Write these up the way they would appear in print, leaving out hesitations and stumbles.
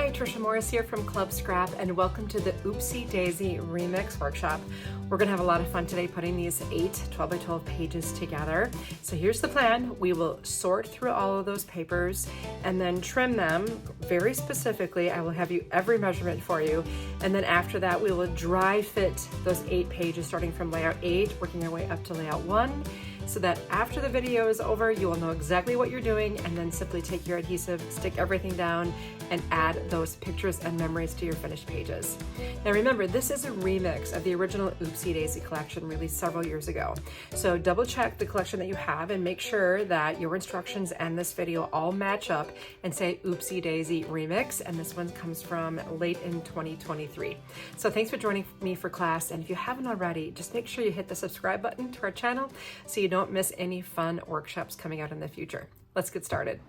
Hi, Tricia Morris here from Club Scrap, and welcome to the Oopsie Daisy Remix Workshop. We're going to have a lot of fun today putting these 8 12 by 12 pages together. So here's the plan. We will sort through all of those papers and then trim them very specifically. I will have you every measurement for you. And then after that, we will dry fit those 8 pages starting from layout 8, working our way up to layout 1. So that after the video is over, you will know exactly what you're doing, and then simply take your adhesive, stick everything down, and add those pictures and memories to your finished pages. Now remember, this is a remix of the original Oopsie Daisy collection released several years ago. So double check the collection that you have and make sure that your instructions and this video all match up and say Oopsie Daisy Remix, and this one comes from late in 2023. So thanks for joining me for class, and if you haven't already, just make sure you hit the subscribe button to our channel so you don't miss any fun workshops coming out in the future. Let's get started.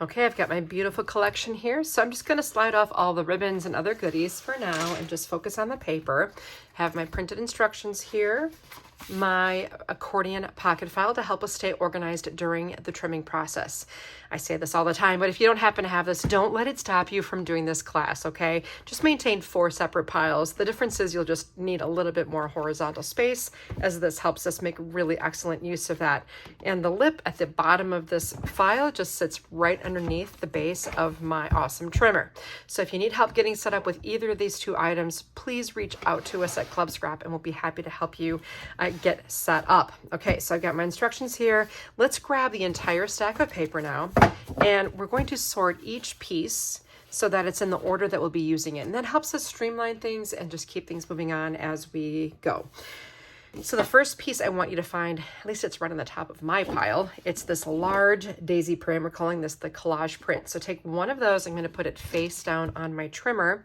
Okay, I've got my beautiful collection here, so I'm just going to slide off all the ribbons and other goodies for now and just focus on the paper. Have my printed instructions here, my accordion pocket file to help us stay organized during the trimming process. I say this all the time, but if you don't happen to have this, don't let it stop you from doing this class, okay? Just maintain 4 separate piles. The difference is you'll just need a little bit more horizontal space, as this helps us make really excellent use of that. And the lip at the bottom of this file just sits right underneath the base of my awesome trimmer. So if you need help getting set up with either of these 2 items, please reach out to us at Club Scrap and we'll be happy to help you get set up. Okay, so I've got my instructions here. Let's grab the entire stack of paper now, and we're going to sort each piece so that it's in the order that we'll be using it. And that helps us streamline things and just keep things moving on as we go. So the first piece I want you to find, at least it's right on the top of my pile, it's this large daisy print. We're calling this the collage print. So take one of those, I'm going to put it face down on my trimmer,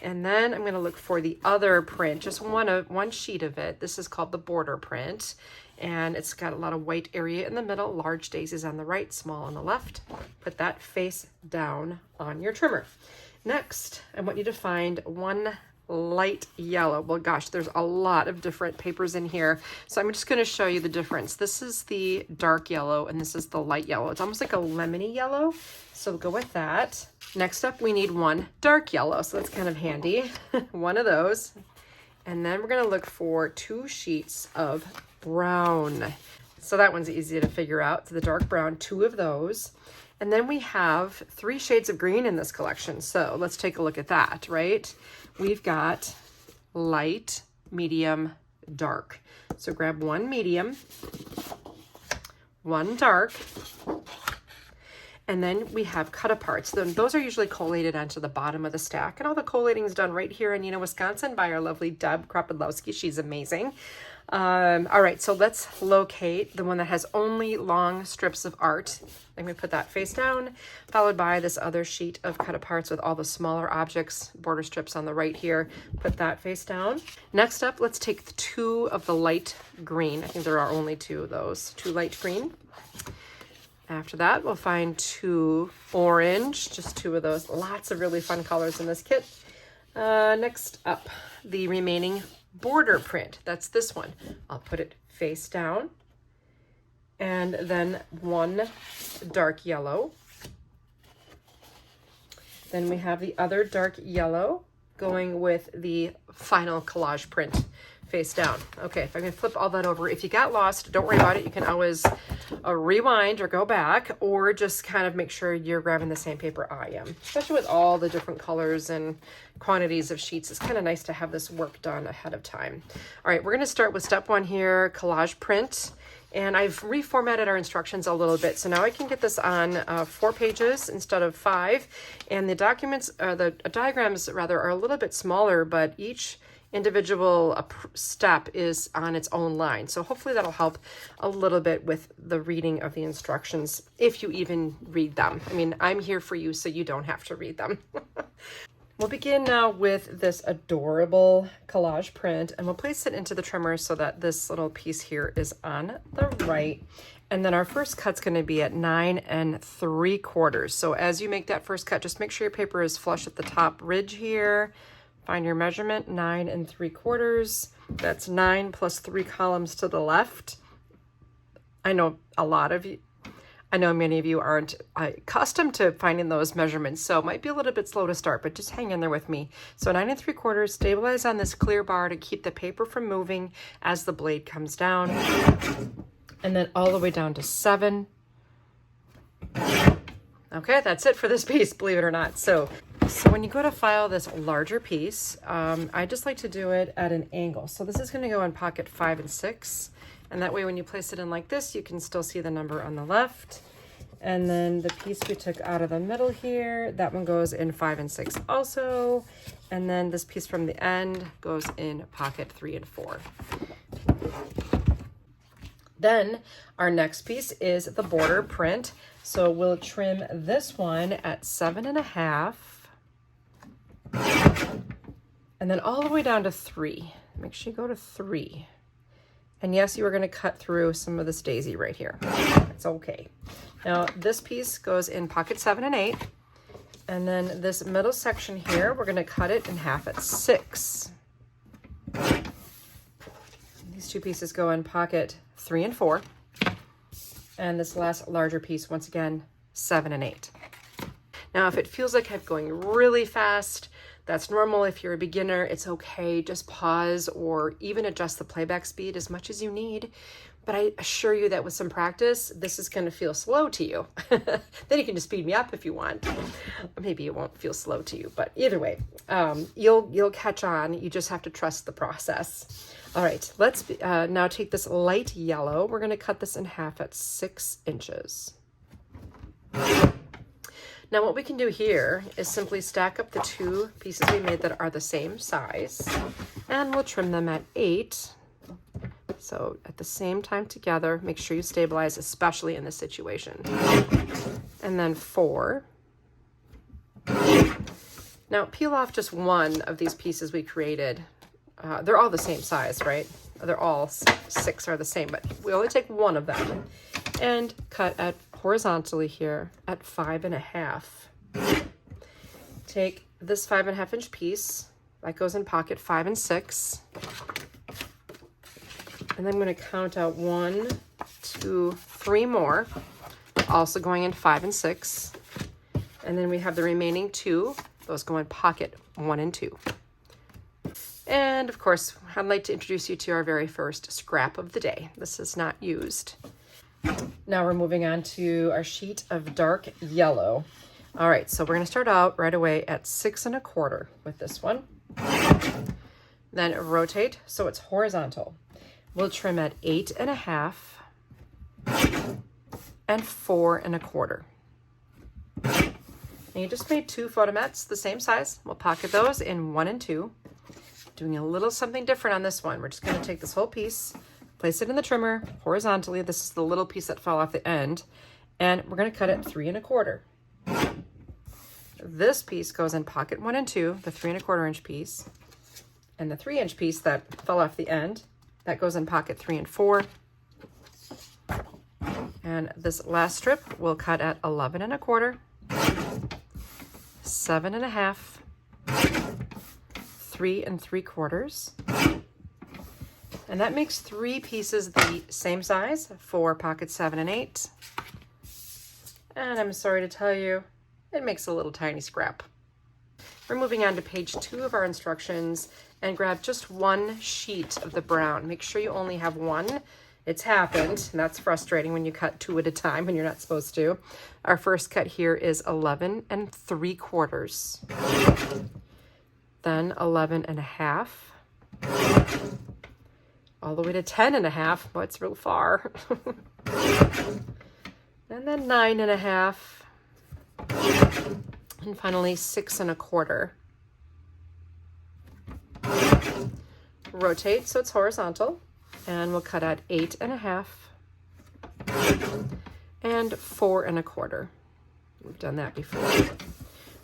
and then I'm going to look for the other print, just one sheet of it. This is called the border print, and it's got a lot of white area in the middle, large daisies on the right, small on the left. Put that face down on your trimmer. Next, I want you to find one light yellow. Well, gosh, there's a lot of different papers in here, so I'm just going to show you the difference. This is the dark yellow and this is the light yellow. It's almost like a lemony yellow, so we'll go with that. Next up, we need one dark yellow, so that's kind of handy. One of those, and then we're going to look for 2 sheets of brown. So that one's easy to figure out. So the dark brown, 2 of those. And then we have 3 shades of green in this collection. So let's take a look at that, right? We've got light, medium, dark. So grab 1 medium, 1 dark, and then we have Cutaparts. Those are usually collated onto the bottom of the stack, and all the collating is done right here in Wisconsin by our lovely Deb Kropodlowski. She's amazing. All right, so let's locate the one that has only long strips of art. I'm going to put that face down, followed by this other sheet of Cutaparts with all the smaller objects, border strips on the right here. Put that face down. Next up, let's take 2 of the light green. I think there are only 2 of those, 2 light green. After that, we'll find 2 orange, just 2 of those. Lots of really fun colors in this kit. Next up, the remaining border print. That's this one. I'll put it face down. And then 1 dark yellow. Then we have the other dark yellow going with the final collage print face down. Okay, if I can flip all that over. If you got lost, don't worry about it. You can always rewind or go back, or just kind of make sure you're grabbing the same paper I am. Especially with all the different colors and quantities of sheets, it's kind of nice to have this work done ahead of time. All right, we're going to start with step 1 here, collage print. And I've reformatted our instructions a little bit, so now I can get this on 4 pages instead of 5. And the diagrams rather, are a little bit smaller, but each individual step is on its own line. So hopefully that'll help a little bit with the reading of the instructions, if you even read them. I mean, I'm here for you, so you don't have to read them. We'll begin now with this adorable collage print, and we'll place it into the trimmer so that this little piece here is on the right. And then our first cut's going to be at 9 3/4. So as you make that first cut, just make sure your paper is flush at the top ridge here. Find your measurement, 9 3/4. That's 9 plus 3 columns to the left. I know a lot of you I know many of you aren't accustomed to finding those measurements, so it might be a little bit slow to start, but just hang in there with me. So 9 3/4, stabilize on this clear bar to keep the paper from moving as the blade comes down. And then all the way down to 7. Okay, that's it for this piece, believe it or not. So when you go to file this larger piece, I just like to do it at an angle. So this is going to go in pocket 5 and 6. And that way when you place it in like this, you can still see the number on the left. And then the piece we took out of the middle here, that one goes in 5 and 6 also. And then this piece from the end goes in pocket 3 and 4. Then our next piece is the border print. So we'll trim this one at 7 1/2. And then all the way down to 3. Make sure you go to 3. And yes, you are going to cut through some of this daisy right here. It's okay. Now this piece goes in pocket 7 and 8. And then this middle section here, we're going to cut it in half at 6. These two pieces go in pocket 3 and 4. And this last larger piece, once again, 7 and 8. Now, if it feels like I'm going really fast, that's normal. If you're a beginner, it's okay. Just pause or even adjust the playback speed as much as you need. But I assure you that with some practice, this is going to feel slow to you. Then you can just speed me up if you want. Maybe it won't feel slow to you, but either way, you'll catch on. You just have to trust the process. All right, let's now take this light yellow. We're going to cut this in half at 6 inches. Now what we can do here is simply stack up the two pieces we made that are the same size, and we'll trim them at 8. So at the same time together, make sure you stabilize, especially in this situation. And then 4. Now peel off just one of these pieces we created. They're all the same size, right? They're all 6 are the same, but we only take one of them and cut at horizontally here at 5 1/2. Take this 5 1/2 inch piece that goes in pocket 5 and 6. And then I'm going to count out 1, 2, 3 more, also going in 5 and 6. And then we have the remaining 2, those go in pocket 1 and 2. And of course, I'd like to introduce you to our very first scrap of the day. This is not used. Now we're moving on to our sheet of dark yellow. All right, so we're going to start out right away at 6 1/4 with this one. Then rotate so it's horizontal. We'll trim at 8 1/2 and 4 1/4. And you just made 2 photomettes the same size. We'll pocket those in 1 and 2. Doing a little something different on this one. We're just going to take this whole piece, place it in the trimmer horizontally. This is the little piece that fell off the end. And we're going to cut it 3 1/4. This piece goes in pocket 1 and 2, the 3 1/4 inch piece. And the 3 inch piece that fell off the end, that goes in pocket 3 and 4. And this last strip we'll cut at 11 1/4, 7 1/2, 3 3/4. And that makes 3 pieces the same size for pocket 7 and 8. And I'm sorry to tell you, it makes a little tiny scrap. We're moving on to page 2 of our instructions, and grab just one sheet of the brown. Make sure you only have one. It's happened, and that's frustrating when you cut 2 at a time when you're not supposed to. Our first cut here is 11 3/4. Then 11 1/2. All the way to 10 1/2. Oh, it's real far. And then 9 1/2. And finally 6 1/4. Rotate so it's horizontal, and we'll cut at 8 1/2 and 4 1/4. We've done that before.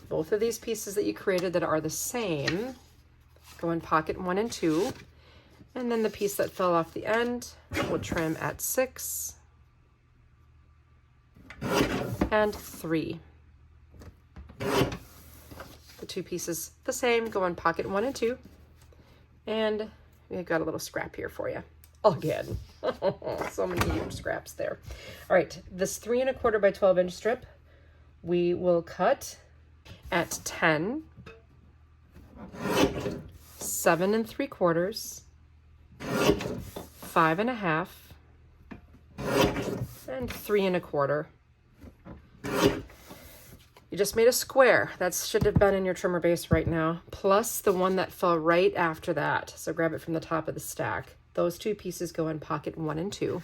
Both of these pieces that you created that are the same go in pocket 1 and 2, and then the piece that fell off the end we'll trim at 6 and 3. The 2 pieces the same go in pocket 1 and 2. And we've got a little scrap here for you. again. So many scraps there. All right, this 3 1/4 by 12 inch strip, we will cut at 10, 7 3/4, 5 1/2, and 3 1/4. You just made a square. That should have been in your trimmer base right now, plus the one that fell right after that. So grab it from the top of the stack. Those 2 pieces go in pocket 1 and 2.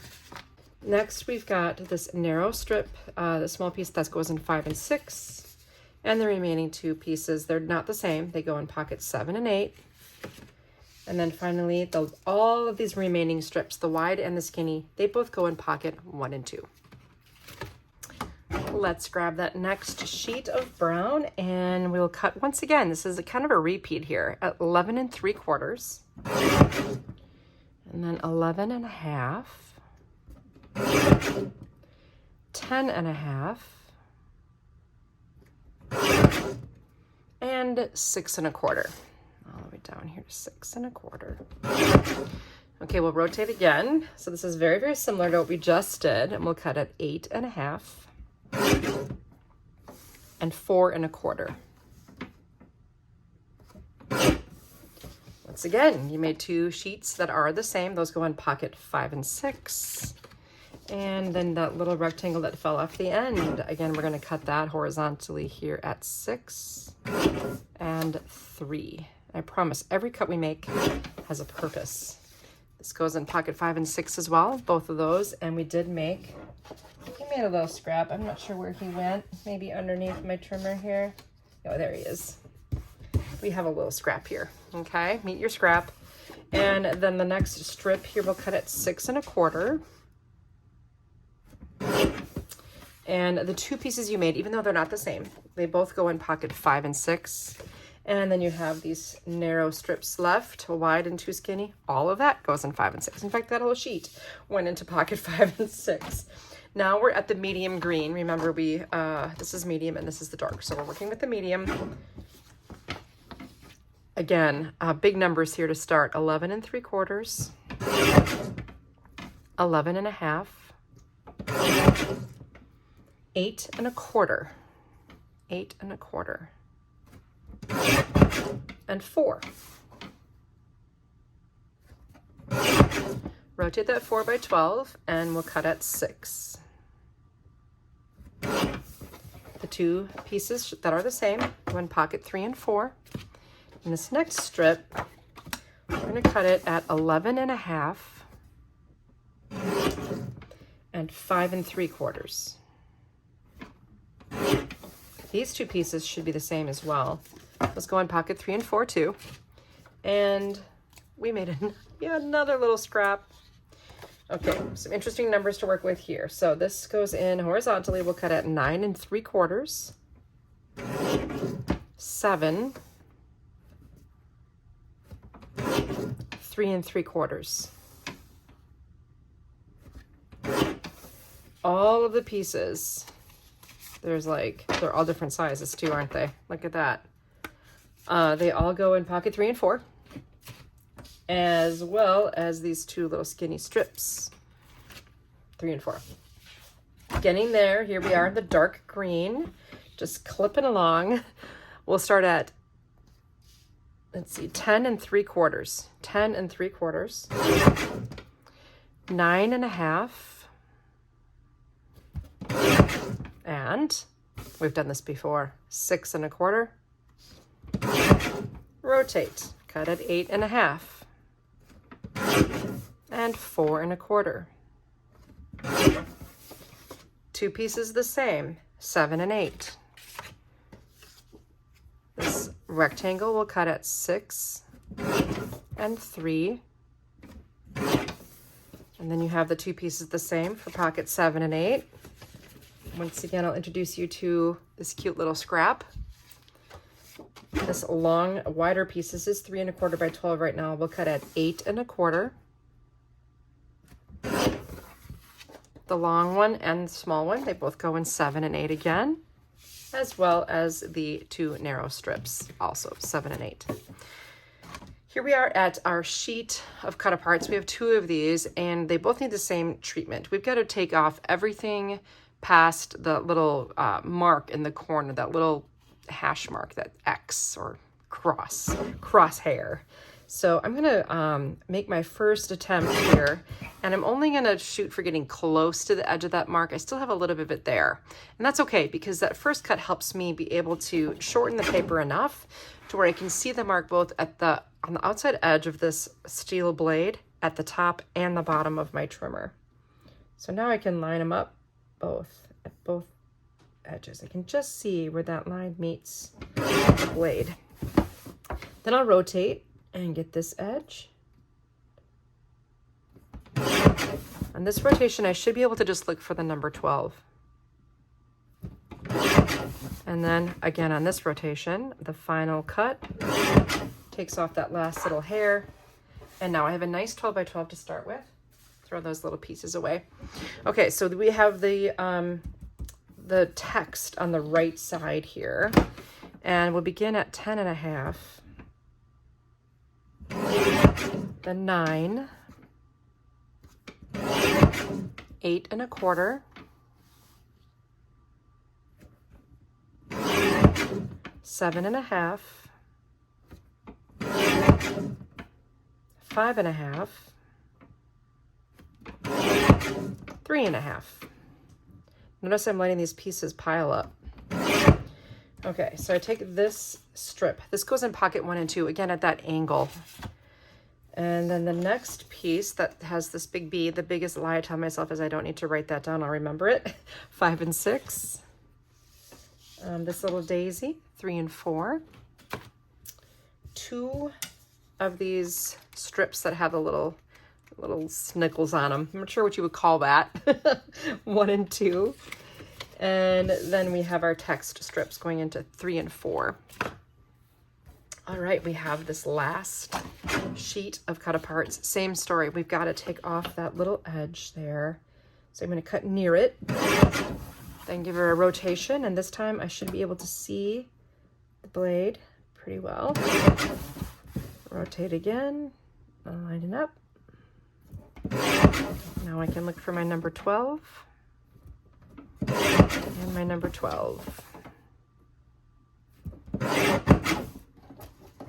Next, we've got this narrow strip, the small piece that goes in 5 and 6. And the remaining 2 pieces, they're not the same. They go in pocket 7 and 8. And then finally, all of these remaining strips, the wide and the skinny, they both go in pocket 1 and 2. Let's grab that next sheet of brown and we'll cut once again. This is kind of a repeat here at 11 3/4, and then 11 1/2, 10 1/2, and 6 1/4. All the way down here to 6 1/4. Okay, we'll rotate again. So this is very, very similar to what we just did, and we'll cut at 8 1/2. And 4 1/4. Once again, you made 2 sheets that are the same. Those go in pocket 5 and 6. And then that little rectangle that fell off the end, again, we're going to cut that horizontally here at 6 and 3. I promise every cut we make has a purpose. This goes in pocket 5 and 6 as well, both of those. And we did make, he made a little scrap. I'm not sure where he went. Maybe underneath my trimmer here. Oh, there he is. We have a little scrap here. Okay, meet your scrap. And then the next strip here, we'll cut at 6 1/4. And the 2 pieces you made, even though they're not the same, they both go in pocket 5 and 6. And then you have these narrow strips left, wide and 2 skinny. All of that goes in 5 and 6. In fact, that whole sheet went into pocket 5 and 6. Now we're at the medium green. Remember, this is medium and this is the dark. So we're working with the medium. Again, big numbers here to start. 11 3/4, 11 1/2, 8 1/4, 8 1/4, and 4. Rotate that 4 by 12 and we'll cut at 6. The 2 pieces that are the same go in pocket 3 and 4. In this next strip, we're going to cut it at 11 1/2 and 5 3/4. These 2 pieces should be the same as well. Let's go in pocket 3 and 4 too. And we made another little scrap. Okay, some interesting numbers to work with here. So this goes in horizontally. We'll cut at 9 3/4, 7, 3 3/4. All of the pieces, they're all different sizes too, aren't they? Look at that. They all go in pocket 3 and 4, as well as these 2 little skinny strips, 3 and 4. Getting there, here we are in the dark green, just clipping along. We'll start at, let's see, 10 3/4, 10 3/4, 9 1/2, and we've done this before, 6 1/4. Rotate, cut at 8 1/2, and 4 1/4. 2 pieces the same, 7 and 8. This rectangle will cut at 6 and 3. And then you have the 2 pieces the same for pocket 7 and 8. Once again, I'll introduce you to this cute little scrap. This long, wider piece, this is 3 1/4 by 12 right now. We'll cut at 8 1/4. The long one and the small one, they both go in 7 and 8 again, as well as the 2 narrow strips, also 7 and 8. Here we are at our sheet of Cutaparts. We have 2 of these and they both need the same treatment. We've got to take off everything past the little mark in the corner, that little hash mark, that X or crosshair. So I'm gonna make my first attempt here, and I'm only gonna shoot for getting close to the edge of that mark. I still have a little bit of it there, and that's okay because that first cut helps me be able to shorten the paper enough to where I can see the mark both on the outside edge of this steel blade, at the top and the bottom of my trimmer. So now I can line them up at both edges. I can just see where that line meets the blade. Then I'll rotate and get this edge. On this rotation, I should be able to just look for the number 12. And then again on this rotation, the final cut takes off that last little hair. And now I have a nice 12 by 12 to start with. Throw those little pieces away. Okay, so we have the text on the right side here. And we'll begin at 10.5. Then 9, 8 1/4, 7 1/2, 5 1/2, 3 1/2. Notice I'm letting these pieces pile up. Okay, so I take this strip. This goes in pocket 1 and 2, again at that angle. And then the next piece that has this big B, the biggest lie I tell myself is I don't need to write that down, I'll remember it. 5 and 6. This little daisy, 3 and 4. 2 of these strips that have the little snickles on them. I'm not sure what you would call that. 1 and 2. And then we have our text strips going into 3 and 4. All right, we have this last sheet of Cutaparts. Same story. We've got to take off that little edge there. So I'm going to cut near it, then give her a rotation, and this time I should be able to see the blade pretty well. Rotate again, line it up. Now I can look for my number 12 and my number 12.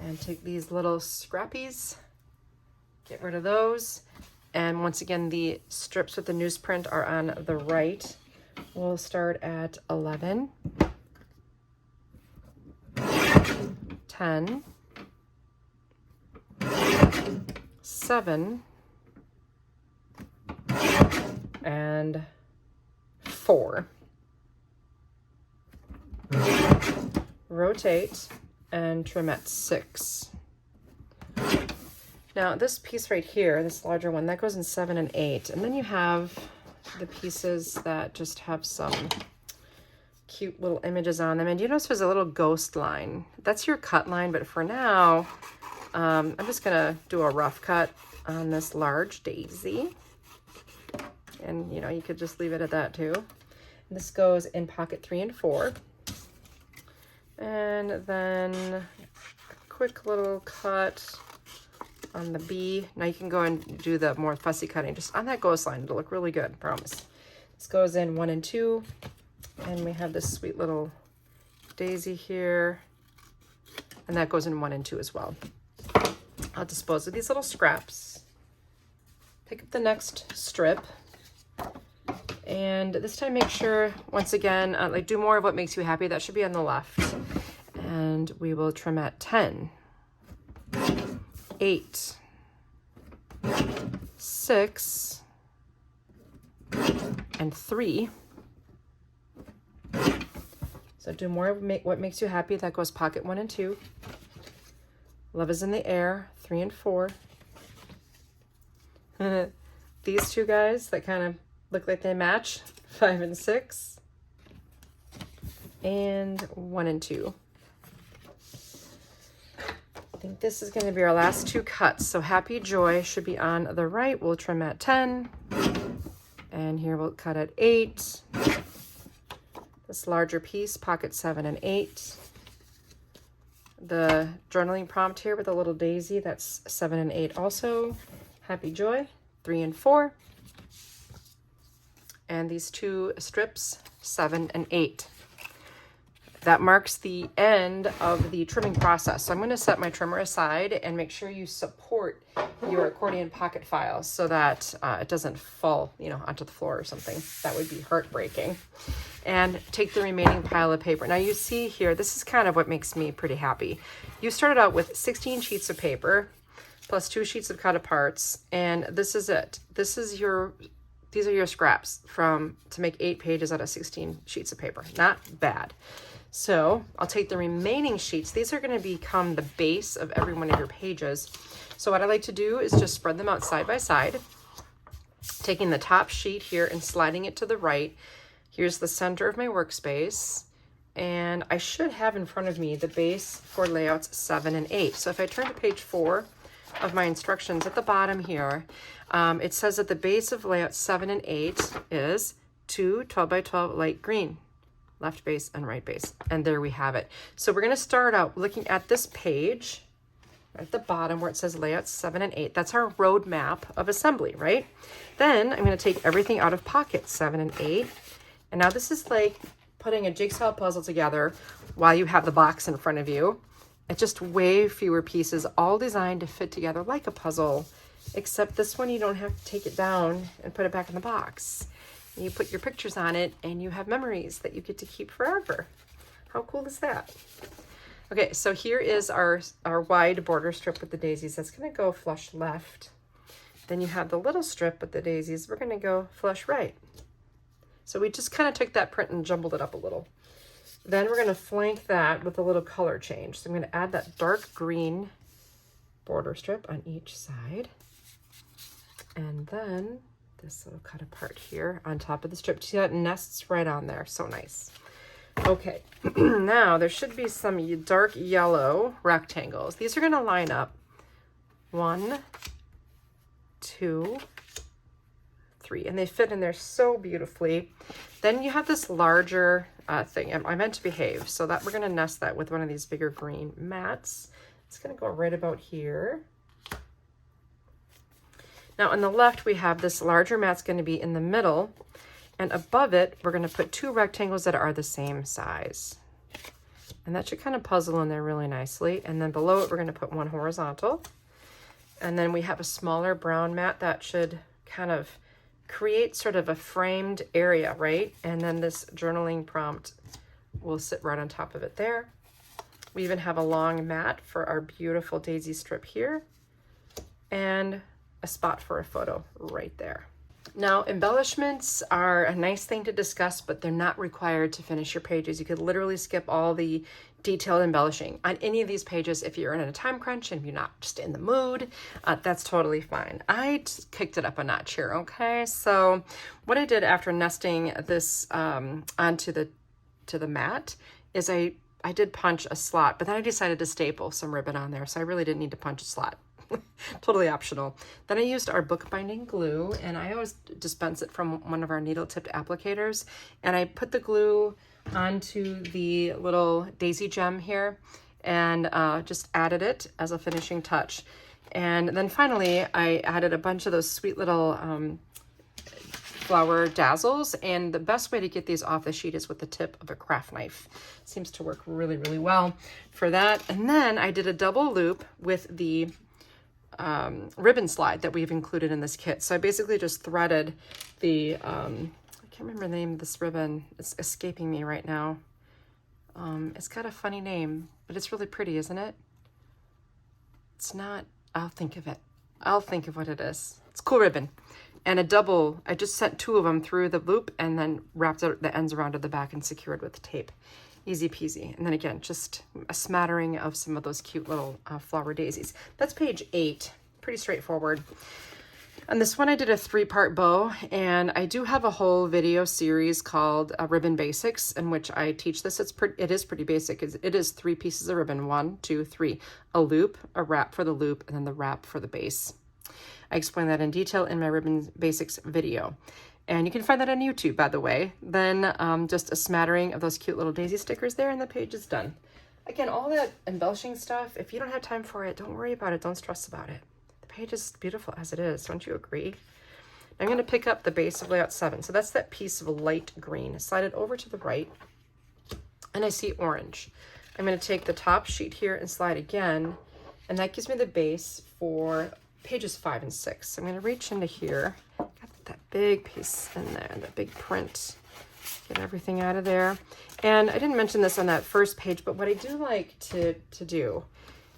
And take these little scrappies, get rid of those. And once again, the strips with the newsprint are on the right. We'll start at 11, 10, 7, and 4. Rotate and trim at 6. Now this piece right here, this larger one, that goes in 7 and 8. And then you have the pieces that just have some cute little images on them. And you notice there's a little ghost line. That's your cut line, but for now, I'm just gonna do a rough cut on this large daisy. And you know, you could just leave it at that too. And this goes in pocket 3 and 4. And then a quick little cut on the B. Now you can go and do the more fussy cutting just on that ghost line. It'll look really good, I promise. This goes in 1 and 2. And we have this sweet little daisy here. And that goes in 1 and 2 as well. I'll dispose of these little scraps. Pick up the next strip. And this time make sure, once again, like do more of what makes you happy. That should be on the left. And we will trim at 10, 8, 6, and 3. So do more of what makes you happy. That goes pocket 1 and 2. Love is in the air, 3 and 4. These two guys that kind of look like they match, 5 and 6. And 1 and 2. I think this is going to be our last 2 cuts. So Happy Joy should be on the right. We'll trim at 10. And here we'll cut at 8. This larger piece, pocket 7 and 8. the journaling prompt here with a little daisy. That's 7 and 8 also. Happy Joy, 3 and 4. And these 2 strips, 7 and 8. That marks the end of the trimming process. So I'm going to set my trimmer aside and make sure you support your accordion pocket files so that it doesn't fall, onto the floor or something. That would be heartbreaking. And take the remaining pile of paper. Now you see here, this is kind of what makes me pretty happy. You started out with 16 sheets of paper plus 2 sheets of Cutaparts, and this is it. These are your scraps to make 8 pages out of 16 sheets of paper. Not bad. So I'll take the remaining sheets. These are going to become the base of every one of your pages. So what I like to do is just spread them out side by side, taking the top sheet here and sliding it to the right. Here's the center of my workspace. And I should have in front of me the base for layouts 7 and 8. So if I turn to page 4 of my instructions at the bottom here, it says that the base of layout 7 and 8 is 2 12 by 12 light green. Left base and right base. And there we have it. So we're going to start out looking at this page at the bottom where it says layout 7 and 8. That's our roadmap of assembly, right? Then I'm going to take everything out of pocket 7 and 8. And now this is like putting a jigsaw puzzle together while you have the box in front of you. It's just way fewer pieces, all designed to fit together like a puzzle, except this one you don't have to take it down and put it back in the box. You put your pictures on it and you have memories that you get to keep forever. How cool is that? Okay, so here is our wide border strip with the daisies. That's going to go flush left. Then you have the little strip with the daisies. We're going to go flush right. So we just kind of took that print and jumbled it up a little. Then we're going to flank that with a little color change. So I'm going to add that dark green border strip on each side. And then this little cut apart here on top of the strip. See how it nests right on there? So nice. Okay, now there should be some dark yellow rectangles. These are going to line up 1, 2, 3, and they fit in there so beautifully. Then you have this larger thing. I meant to behave, so that we're going to nest that with one of these bigger green mats. It's going to go right about here. Now on the left, we have this larger mat's going to be in the middle, and above it, we're going to put 2 rectangles that are the same size. And that should kind of puzzle in there really nicely. And then below it, we're going to put 1 horizontal. And then we have a smaller brown mat that should kind of create sort of a framed area, right? And then this journaling prompt will sit right on top of it there. We even have a long mat for our beautiful daisy strip here. And a spot for a photo right there. Now, embellishments are a nice thing to discuss, but they're not required to finish your pages. You could literally skip all the detailed embellishing on any of these pages if you're in a time crunch and you're not just in the mood. That's totally fine. I just kicked it up a notch here, okay? So what I did after nesting this onto the mat is I did punch a slot, but then I decided to staple some ribbon on there, so I really didn't need to punch a slot. Totally optional. Then I used our bookbinding glue, and I always dispense it from one of our needle tipped applicators, and I put the glue onto the little daisy gem here and just added it as a finishing touch. And then finally I added a bunch of those sweet little flower dazzles, and the best way to get these off the sheet is with the tip of a craft knife. Seems to work really, really well for that. And then I did a double loop with the ribbon slide that we've included in this kit. So I basically just threaded the, I can't remember the name of this ribbon. It's escaping me right now. It's got a funny name, but it's really pretty, isn't it? It's not, I'll think of it. I'll think of what it is. It's cool ribbon. And a double, I just sent 2 of them through the loop and then wrapped the ends around to the back and secured with tape. Easy peasy. And then again, just a smattering of some of those cute little flower daisies. That's page 8. Pretty straightforward. On this one, I did a 3-part bow, and I do have a whole video series called Ribbon Basics, in which I teach this. It is pretty basic. It is 3 pieces of ribbon, 1, 2, 3. A loop, a wrap for the loop, and then the wrap for the base. I explain that in detail in my Ribbon Basics video. And you can find that on YouTube, by the way. Then just a smattering of those cute little daisy stickers there, and the page is done. Again, all that embellishing stuff, if you don't have time for it, don't worry about it. Don't stress about it. The page is beautiful as it is. Don't you agree? I'm going to pick up the base of layout 7. So that's that piece of light green. Slide it over to the right. And I see orange. I'm going to take the top sheet here and slide again. And that gives me the base for pages 5 and 6. So I'm going to reach into here. Got that big piece in there, that big print. Get everything out of there. And I didn't mention this on that first page, but what I do like to do,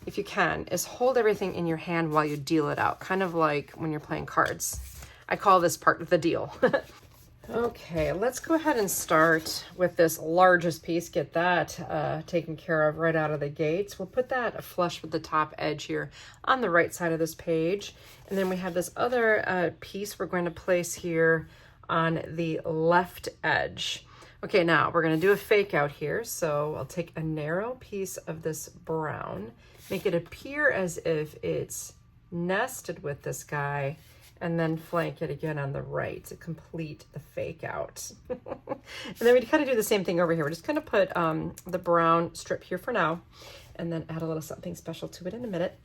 if you can, is hold everything in your hand while you deal it out, kind of like when you're playing cards. I call this part the deal. Okay, let's go ahead and start with this largest piece, get that taken care of right out of the gates. We'll put that flush with the top edge here on the right side of this page. And then we have this other piece we're going to place here on the left edge. Okay, now we're going to do a fake out here. So I'll take a narrow piece of this brown, make it appear as if it's nested with this guy, and then flank it again on the right to complete the fake out. And then we kind of do the same thing over here. We're just going to put the brown strip here for now, and then add a little something special to it in a minute.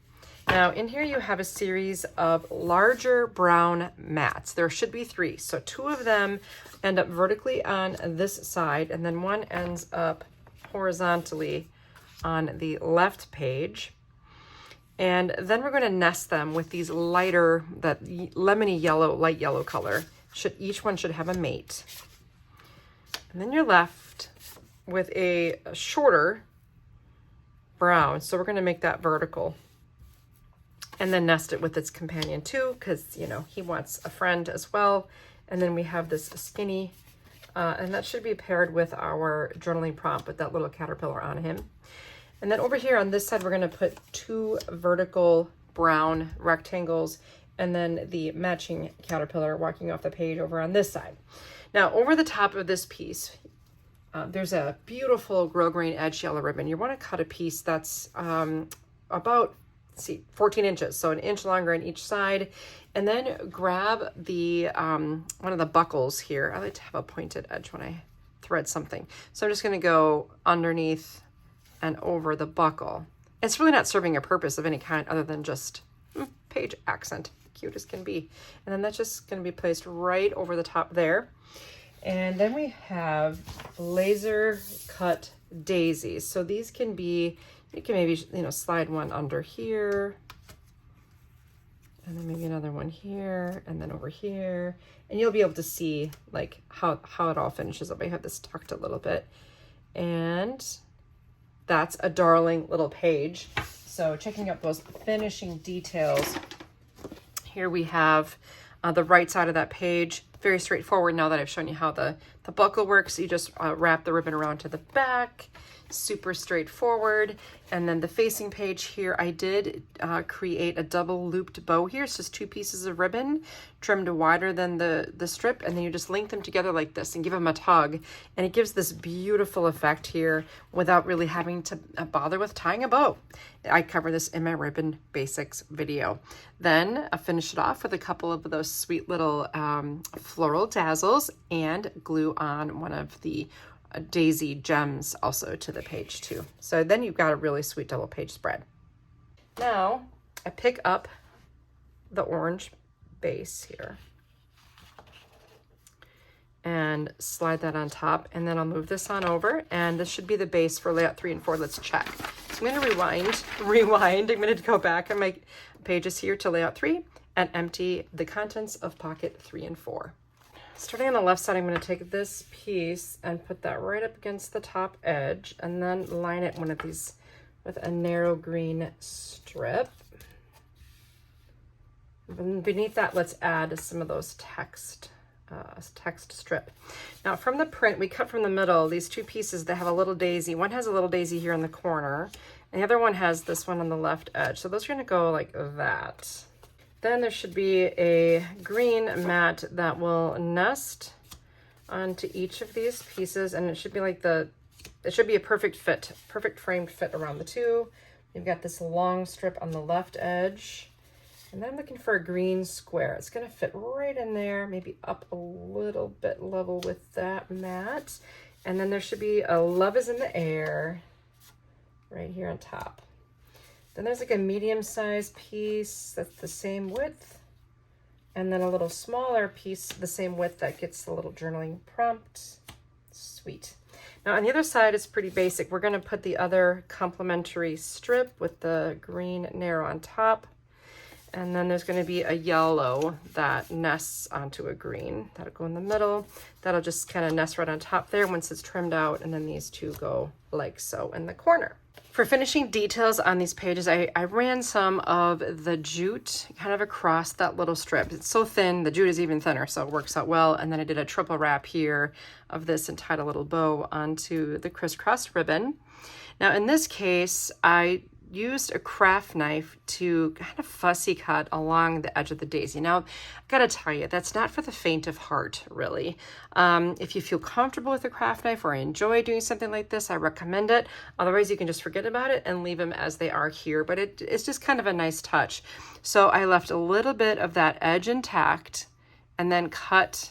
Now in here you have a series of larger brown mats. There should be 3. So 2 of them end up vertically on this side, and then one ends up horizontally on the left page. And then we're going to nest them with these lighter, that lemony yellow, light yellow color. Each one should have a mate. And then you're left with a shorter brown. So we're going to make that vertical. And then nest it with its companion too, because, you know, he wants a friend as well. And then we have this skinny, and that should be paired with our journaling prompt with that little caterpillar on him. And then over here on this side, we're going to put 2 vertical brown rectangles and then the matching caterpillar walking off the page over on this side. Now, over the top of this piece, there's a beautiful grosgrain edge yellow ribbon. You want to cut a piece that's about 14 inches, so 1 inch longer on each side. And then grab the one of the buckles here. I like to have a pointed edge when I thread something. So I'm just going to go underneath and over the buckle. It's really not serving a purpose of any kind other than just page accent, cute as can be. And then that's just going to be placed right over the top there. And then we have laser cut daisies. So these can be, you can maybe, you know, slide one under here, and then maybe another one here, and then over here. And you'll be able to see like how it all finishes up. I have this tucked a little bit, and that's a darling little page. So checking out those finishing details, here we have the right side of that page. Very straightforward now that I've shown you how the buckle works. You just wrap the ribbon around to the back. Super straightforward. And then the facing page here, I did create a double looped bow here. It's just 2 pieces of ribbon trimmed wider than the strip, and then you just link them together like this and give them a tug, and it gives this beautiful effect here without really having to bother with tying a bow. I cover this in my ribbon basics video. Then I finish it off with a couple of those sweet little floral tassels and glue on one of the daisy gems also to the page too. So then you've got a really sweet double page spread. Now I pick up the orange base here and slide that on top, and then I'll move this on over, and this should be the base for layout 3 and 4. Let's check. So I'm going to rewind. I'm going to go back on my pages here to layout 3 and empty the contents of pocket 3 and 4. Starting on the left side, I'm going to take this piece and put that right up against the top edge, and then line it one of these with a narrow green strip. And beneath that, let's add some of those text strip. Now from the print, we cut from the middle these 2 pieces that have a little daisy. One has a little daisy here in the corner, and the other one has this one on the left edge. So those are going to go like that. Then there should be a green mat that will nest onto each of these pieces, and it should be like it should be a perfect fit, perfect framed fit around the 2. You've got this long strip on the left edge, and then I'm looking for a green square. It's going to fit right in there, maybe up a little bit level with that mat. And then there should be a love is in the air right here on top. Then there's like a medium-sized piece that's the same width, and then a little smaller piece the same width that gets the little journaling prompt. Sweet. Now on the other side, it's pretty basic. We're going to put the other complementary strip with the green narrow on top. And then there's going to be a yellow that nests onto a green. That'll go in the middle. That'll just kind of nest right on top there once it's trimmed out. And then these two go like so in the corner. For finishing details on these pages, I ran some of the jute kind of across that little strip. It's so thin, the jute is even thinner, so it works out well. And then I did a triple wrap here of this and tied a little bow onto the crisscross ribbon. Now in this case, I used a craft knife to kind of fussy cut along the edge of the daisy. Now, I gotta tell you, that's not for the faint of heart, really. If you feel comfortable with a craft knife or enjoy doing something like this, I recommend it. Otherwise, you can just forget about it and leave them as they are here, but it's just kind of a nice touch. So I left a little bit of that edge intact and then cut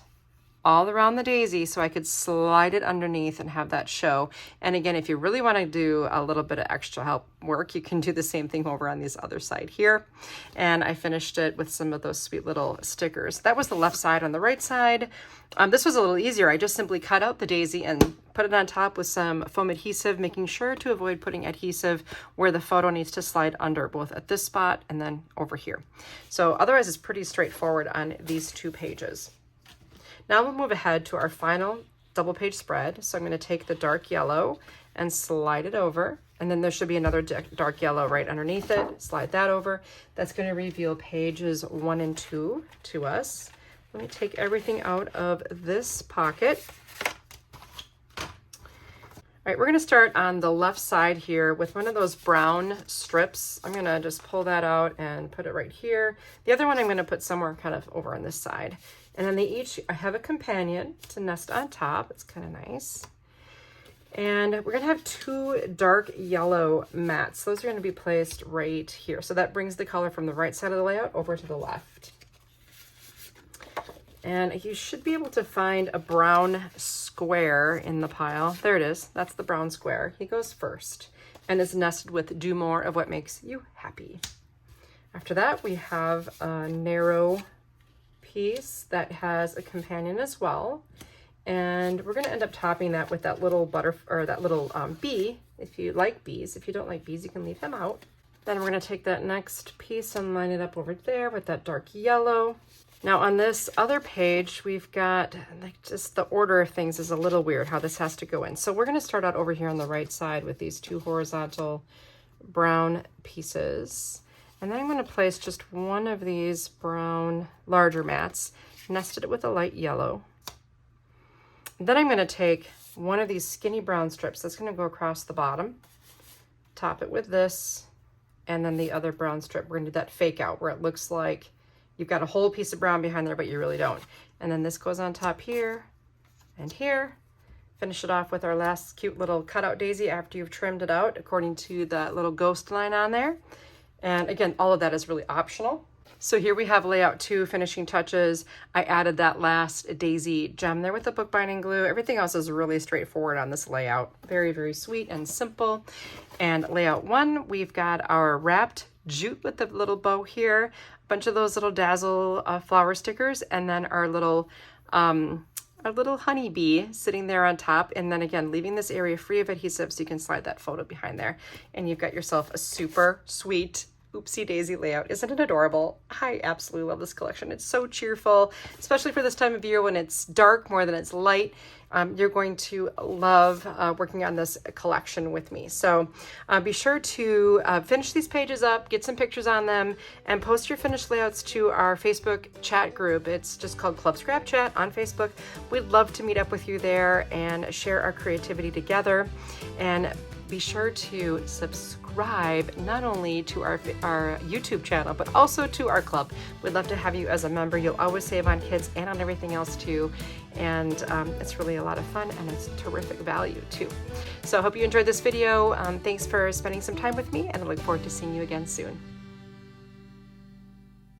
all around the daisy so I could slide it underneath and have that show. And again, if you really want to do a little bit of extra help work, you can do the same thing over on this other side here. And I finished it with some of those sweet little stickers. That was the left side. On the right side, this was a little easier. I just simply cut out the daisy and put it on top with some foam adhesive, making sure to avoid putting adhesive where the photo needs to slide under, both at this spot and then over here. So otherwise, it's pretty straightforward on these two pages. Now we'll move ahead to our final double page spread. So I'm going to take the dark yellow and slide it over. And then there should be another dark yellow right underneath it. Slide that over. That's going to reveal pages 1 and 2 to us. Let me take everything out of this pocket. All right, we're going to start on the left side here with one of those brown strips. I'm going to just pull that out and put it right here. The other one I'm going to put somewhere kind of over on this side. And then they each have a companion to nest on top. It's kind of nice. And we're going to have 2 dark yellow mats. Those are going to be placed right here. So that brings the color from the right side of the layout over to the left. And you should be able to find a brown square in the pile. There it is. That's the brown square. He goes first and is nested with "Do more of what makes you happy." After that, we have a narrow piece that has a companion as well. And we're going to end up topping that with that little bee, if you like bees. If you don't like bees, you can leave them out. Then we're going to take that next piece and line it up over there with that dark yellow. Now on this other page, we've got like just the order of things is a little weird how this has to go in. So we're going to start out over here on the right side with these 2 horizontal brown pieces. And then I'm going to place just one of these brown larger mats, nested it with a light yellow. Then I'm going to take one of these skinny brown strips that's going to go across the bottom, top it with this, and then the other brown strip. We're going to do that fake out where it looks like you've got a whole piece of brown behind there, but you really don't. And then this goes on top here and here. Finish it off with our last cute little cutout daisy after you've trimmed it out according to that little ghost line on there. And again, all of that is really optional. So here we have layout 2, finishing touches. I added that last daisy gem there with the bookbinding glue. Everything else is really straightforward on this layout. Very, very sweet and simple. And layout 1, we've got our wrapped jute with the little bow here, a bunch of those little dazzle flower stickers, and then our little honeybee sitting there on top. And then again, leaving this area free of adhesive so you can slide that photo behind there. And you've got yourself a super sweet Oopsie Daisy layout. Isn't it adorable? I absolutely love this collection. It's so cheerful, especially for this time of year when it's dark more than it's light. You're going to love working on this collection with me. So be sure to finish these pages up, get some pictures on them, and post your finished layouts to our Facebook chat group. It's just called Club Scrap Chat on Facebook. We'd love to meet up with you there and share our creativity together. And be sure to subscribe not only to our YouTube channel, but also to our club. We'd love to have you as a member. You'll always save on kids and on everything else too. And it's really a lot of fun and it's terrific value too. So I hope you enjoyed this video. Thanks for spending some time with me, and I look forward to seeing you again soon.